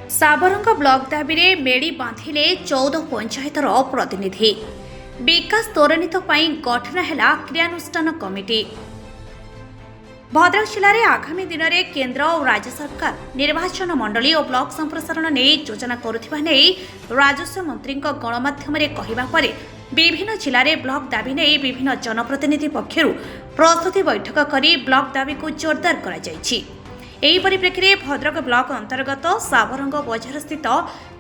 साबरंग block दाबी मेड़ी बांधिले 14 पंचायतर प्रतिनिधि विकास त्वरान्वित गठन है क्रियानुष्ठान कमिटी। भद्रक जिले में आगामी दिन में केंद्र और राज्य सरकार निर्वाचन मंडली और ब्लॉक संप्रसारण नहीं योजना करुवा नहीं राजस्व मंत्री गणमाध्यम कहवा पर विभिन्न जिले में ब्लॉक दाबी नहीं विभिन्न जनप्रतिनिधि पक्षर प्रस्तुति बैठक कर ब्लॉक दाबी को जोरदार करा जायछि। एही परिप्रेक्षी में भद्रक ब्लॉक अंतर्गत साबरंग बजार स्थित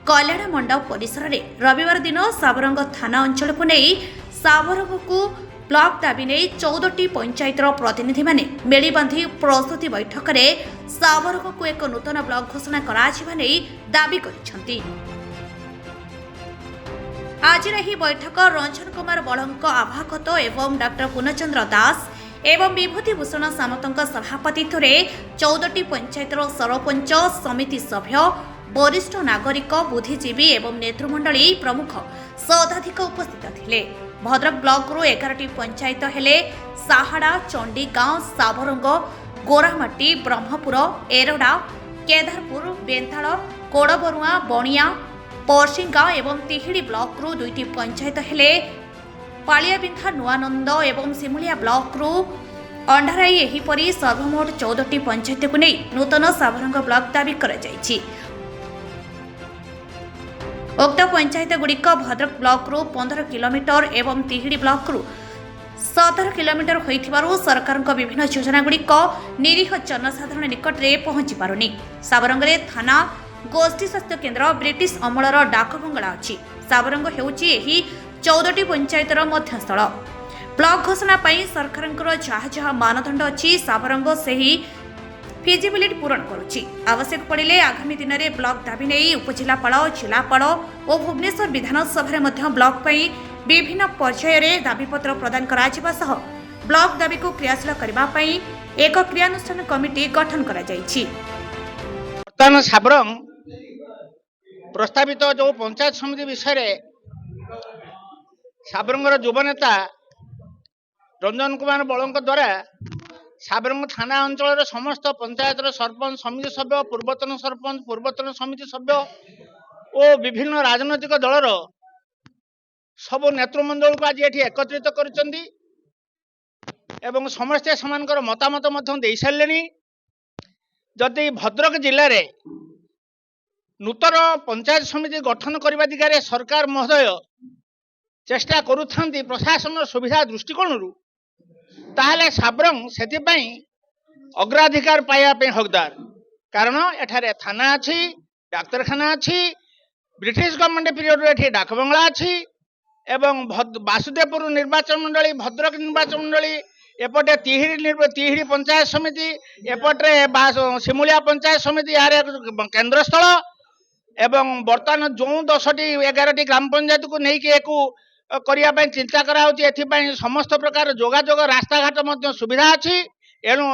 कल्याण मंडप परिसर में रविवार दिन साबरंग थाना अंचल को नहीं साबरंग को ब्लॉक दाबी नहीं 14टी पंचायतर प्रतिनिधि माने मेली बांधि प्रस्तुति बैठक में साबरंग को एक नूतन ब्लॉक घोषणा कराजिबा नहीं दाबी करिसेंति। आज यह बैठक रंजन कुमार बड़ंक आभागत एवं डॉक्टर पूर्णचंद्र दास एवं विभूतिभूषण सामंत सभापतित्व 14टी पंचायतर सरपंच समिति सभ्य वरिष्ठ नागरिक बुद्धिजीवी एवं नेतृमंडली प्रमुख शताधिक उपस्थित थिले। भद्रक ब्लॉक रु 11टी पंचायत हेले साहाड़ा, चंडीगांव, साबरंग, गोरामाटी, ब्रह्मपुर, एरडा, केदारपुर, बेंताल, कोड़बरुआ, बणिया, परसिंगा एवं तिहिड़ी ब्लॉक रु 2टी पंचायत हेले पालियाबिंधा, नुआनंद एवं सिमुलिया ब्लॉक रु अंडाराई। एहीपरि सर्वमोट 14टी पंचायत को नहीं नूतन साबरंग ब्लॉक दाबी करा जायछि। उक्त पंचायत गुड़िक भद्रक ब्लॉक रु 15 किलोमीटर एवं तिहिड़ी ब्लॉक रु 17 किलोमीटर होइथिबारु सरकार विभिन्न योजना गुड़िक निरीह जनसाधारण निकट में पहुंची पारुनी। साबरंग थाना, गोष्ठी स्वास्थ्य केन्द्र, ब्रिटिश अमलर डाक बंगला अछि। साबरंग हेउछि एही 14टी पंचायतर मध्यस्थल। ब्लॉक घोषणा सरकार जहाँ मानदंड अच्छी साबरंग से ही फिजिबिलिटी पूरण करुच्ची। आवश्यक पड़े आगामी दिन में ब्लॉक दाबी नहीं उपजिलापाल, जिलापाल और भुवनेश्वर विधानसभा ब्लॉक विभिन्न पर्यायर दाबीपत्र प्रदान कराजिबा सह ब्लॉक दाबी को क्रियाशील करने एक क्रियानुष्ठान कमिटी गठन करा जायछि। साबरंग प्रस्तावित जो पंचायत समिति विषय साबरंगर युव नेता रंजन कुमार बड़ों द्वारा साबरंग थाना अंचल समस्त पंचायत सरपंच, समिति सभ्य, पूर्वतन सरपंच, पूर्वतन समिति सभ्य और विभिन्न राजनैतिक दलर सब नेतृमंडल को आज ये एकत्रित करिसेंती एवं समस्ते समानकर मतामत दे सारे। जदि भद्रक जिले में नूतन पंचायत समिति गठन करने दिगरे सरकार महोदय चेष्टा करुथांती प्रशासन सुविधा दृष्टिकोण ताहले साबरंग से अग्राधिकार पाइबा हकदार। कारण एठारे थाना अच्छी, डाक्तरखाना अच्छी, ब्रिटिश गवर्नमेंट पीरियड ये डाक बंगला अच्छी एवं वासुदेवपुर निर्वाचन मंडली, भद्रक निर्वाचन मंडली, एपटे तिहिड़ी पंचायत समिति, एपटे सिमुलिया पंचायत समिति यार केन्द्रस्थल एवं बर्तमान जो 10टी 11टी ग्राम पंचायत को लेकिन एक करने चिंता कराई समस्त प्रकार जोगाजोग रास्ता घाट सुविधा अच्छी। एणु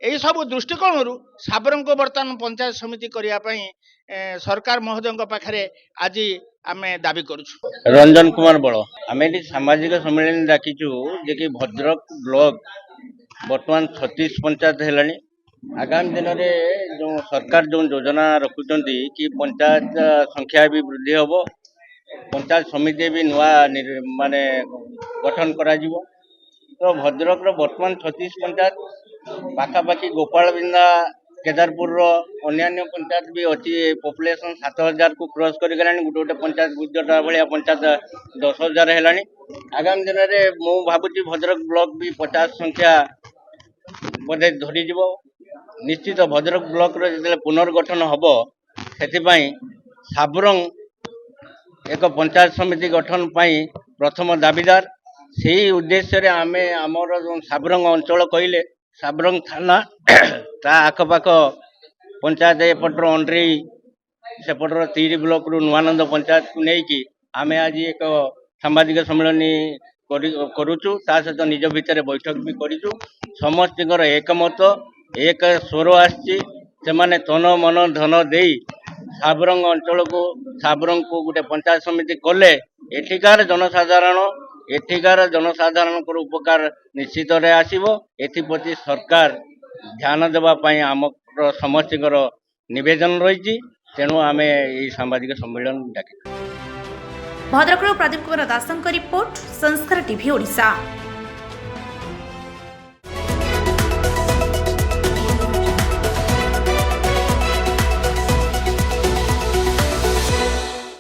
यही सब दृष्टिकोण साबरंग को बर्तमान पंचायत समिति करने सरकार महोदय पाखे आज आम दाबी करुँ। रंजन कुमार बड़ आम ये सामाजिक सम्मेलन डाकिचु जे कि भद्रक ब्लॉक बर्तमान 36 पंचायत है। आगामी दिन में जो सरकार जो योजना रखुंट कि पंचायत संख्या भी वृद्धि हम, पंचायत समिति भी नुआ माने गठन करा जीवो। तो भद्रक बर्तमान 36 पंचायत पाखापाखि गोपालबिंदा, केदारपुर अन्य पंचायत भी अच्छी पॉपुलेशन 7000 को क्रॉस कर गलानी। गोटे पंचायत गुजरटा भाया पंचायत 10,000 है। आगामी दिन में मु भावुची भद्रक ब्लॉक भी 50 संख्या बोधे धरीज। निश्चित भद्रक ब्लॉक जो पुनर्गठन हम से साबरंग एक पंचायत समिति गठन प्रथम दाबीदार। से उद्देश्य रे आमे आमर जो साबरंग अंचल कहले साबरंग थाना ता आखपाख पंचायत एपटर अंड्री सेपटर तिहिड़ी ब्लॉक रु नुआनंद पंचायत को लेकिन आम आज एक सांबादिक सम्मेलन करुचु। ता सहित निज भितर बैठक भी करूँ। समस्त एकमत एक स्वर आसी तन मन धन दे साबरंग अंचल को साबरंग को गोटे पंचायत समिति कले एठिकार जनसाधारण उपकार निश्चित आसीबो। एथिप्रति सरकार ध्यान देवाई आम समस्त निवेदन रही। तेणु आम ये सामाजिक सम्मेलन डाकिଛୁ। भद्रकରୁ प्रदीप कुमार दासଙ୍କ रिपोर्ट संस्कार टीवी ओडिशा।